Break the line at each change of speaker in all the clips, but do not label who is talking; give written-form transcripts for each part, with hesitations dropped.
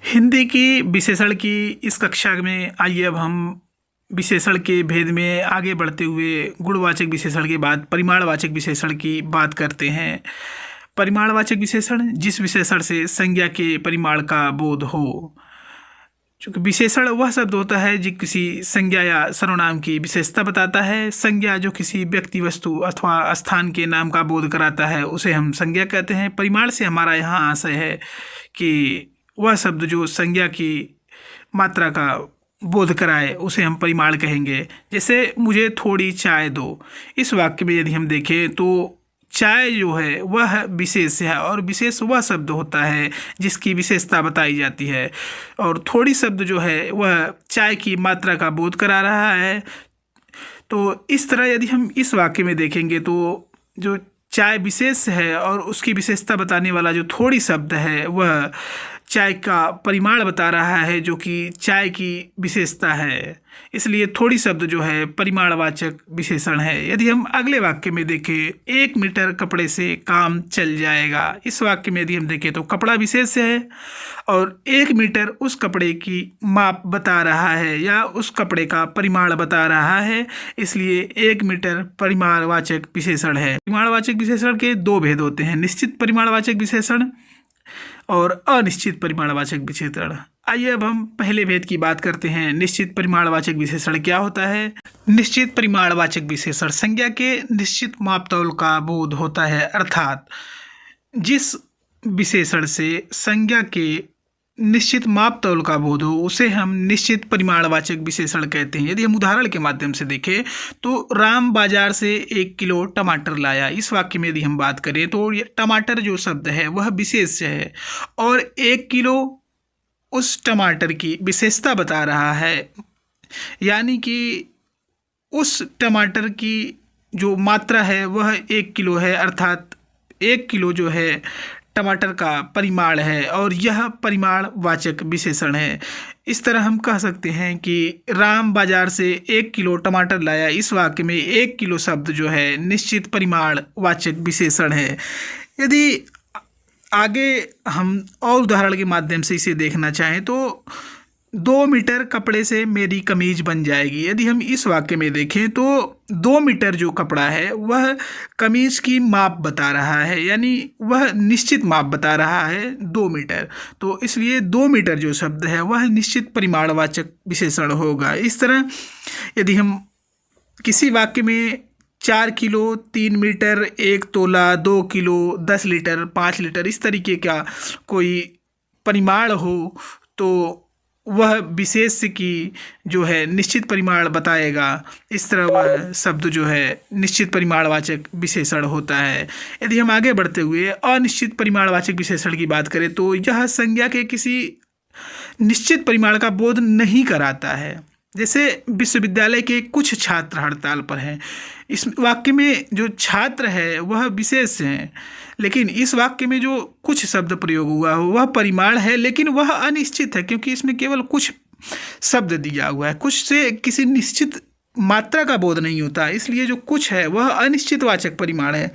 हिंदी की विशेषण की इस कक्षा में आइए अब हम विशेषण के भेद में आगे बढ़ते हुए गुणवाचक विशेषण के बाद परिमाणवाचक विशेषण की बात करते हैं। परिमाणवाचक विशेषण जिस विशेषण से संज्ञा के परिमाण का बोध हो। चूँकि विशेषण वह शब्द होता है जो किसी संज्ञा या सर्वनाम की विशेषता बताता है। संज्ञा जो किसी व्यक्ति, वस्तु अथवा स्थान के नाम का बोध कराता है उसे हम संज्ञा कहते हैं। परिमाण से हमारा यहाँ आशय है कि वह शब्द जो संज्ञा की मात्रा का बोध कराए उसे हम परिमाण कहेंगे। जैसे मुझे थोड़ी चाय दो, इस वाक्य में यदि हम देखें तो चाय जो है वह विशेष है और विशेष वह शब्द होता है जिसकी विशेषता बताई जाती है, और थोड़ी शब्द जो है वह चाय की मात्रा का बोध करा रहा है। तो इस तरह यदि हम इस वाक्य में देखेंगे तो जो चाय विशेष है और उसकी विशेषता बताने वाला जो थोड़ी शब्द है वह चाय का परिमाण बता रहा है जो कि चाय की विशेषता है। इसलिए थोड़ी शब्द जो है परिमाणवाचक विशेषण है। यदि हम अगले वाक्य में देखें, 1 मीटर कपड़े से काम चल जाएगा, इस वाक्य में यदि हम देखें तो कपड़ा विशेष है और 1 मीटर उस कपड़े की माप बता रहा है या उस कपड़े का परिमाण बता रहा है, इसलिए 1 मीटर परिमाणवाचक विशेषण है। परिमाणवाचक विशेषण के दो भेद होते हैं, निश्चित परिमाणवाचक विशेषण और अनिश्चित परिमाणवाचक विशेषण। आइए अब हम पहले भेद की बात करते हैं। निश्चित परिमाणवाचक विशेषण क्या होता है? निश्चित परिमाणवाचक विशेषण संज्ञा के निश्चित मापतौल का बोध होता है, अर्थात जिस विशेषण से संज्ञा के निश्चित मापतौल का बोध हो उसे हम निश्चित परिमाणवाचक विशेषण कहते हैं। यदि हम उदाहरण के माध्यम से देखें तो राम बाजार से 1 किलो टमाटर लाया, इस वाक्य में यदि हम बात करें तो टमाटर जो शब्द है वह विशेष है और 1 किलो उस टमाटर की विशेषता बता रहा है, यानी कि उस टमाटर की जो मात्रा है वह 1 किलो है, अर्थात 1 किलो जो है टमाटर का परिमाण है और यह परिमाणवाचक विशेषण है। इस तरह हम कह सकते हैं कि राम बाजार से 1 किलो टमाटर लाया, इस वाक्य में 1 किलो शब्द जो है निश्चित परिमाणवाचक विशेषण है। यदि आगे हम और उदाहरण के माध्यम से इसे देखना चाहें तो 2 मीटर कपड़े से मेरी कमीज बन जाएगी, यदि हम इस वाक्य में देखें तो 2 मीटर जो कपड़ा है वह कमीज की माप बता रहा है, यानी वह निश्चित माप बता रहा है 2 मीटर। तो इसलिए 2 मीटर जो शब्द है वह निश्चित परिमाणवाचक विशेषण होगा। इस तरह यदि हम किसी वाक्य में 4 किलो, 3 मीटर, 1 तोला, 2 किलो, 10 लीटर, 5 लीटर इस तरीके का कोई परिमाण हो तो वह विशेष की जो है निश्चित परिमाण बताएगा। इस तरह वह शब्द जो है निश्चित परिमाणवाचक विशेषण होता है। यदि हम आगे बढ़ते हुए अनिश्चित परिमाणवाचक विशेषण की बात करें तो यह संज्ञा के किसी निश्चित परिमाण का बोध नहीं कराता है। जैसे विश्वविद्यालय के कुछ छात्र हड़ताल पर हैं, इस वाक्य में जो छात्र है वह विशेष है, लेकिन इस वाक्य में जो कुछ शब्द प्रयोग हुआ हो वह परिमाण है, लेकिन वह अनिश्चित है क्योंकि इसमें केवल कुछ शब्द दिया हुआ है। कुछ से किसी निश्चित मात्रा का बोध नहीं होता, इसलिए जो कुछ है वह अनिश्चितवाचक परिमाण है।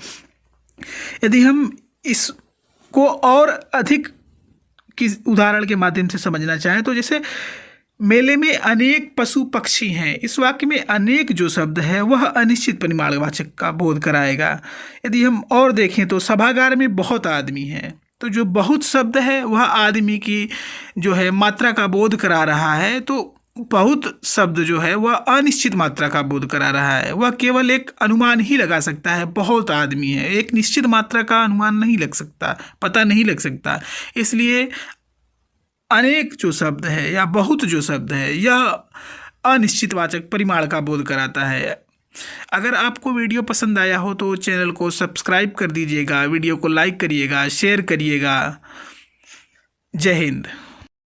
यदि हम इसको और अधिक किस उदाहरण के माध्यम से समझना चाहें तो जैसे मेले में अनेक पशु पक्षी हैं, इस वाक्य में अनेक जो शब्द है वह अनिश्चित परिमाणवाचक का बोध कराएगा। यदि हम और देखें तो सभागार में बहुत आदमी हैं, तो जो बहुत शब्द है वह आदमी की जो है मात्रा का बोध करा रहा है, तो बहुत शब्द जो है वह अनिश्चित मात्रा का बोध करा रहा है। वह केवल एक अनुमान ही लगा सकता है, बहुत आदमी है, एक निश्चित मात्रा का अनुमान नहीं लग सकता, पता नहीं लग सकता। इसलिए अनेक जो शब्द है या बहुत जो शब्द है यह अनिश्चितवाचक परिमाण का बोध कराता है। अगर आपको वीडियो पसंद आया हो तो चैनल को सब्सक्राइब कर दीजिएगा, वीडियो को लाइक करिएगा, शेयर करिएगा। जय हिंद।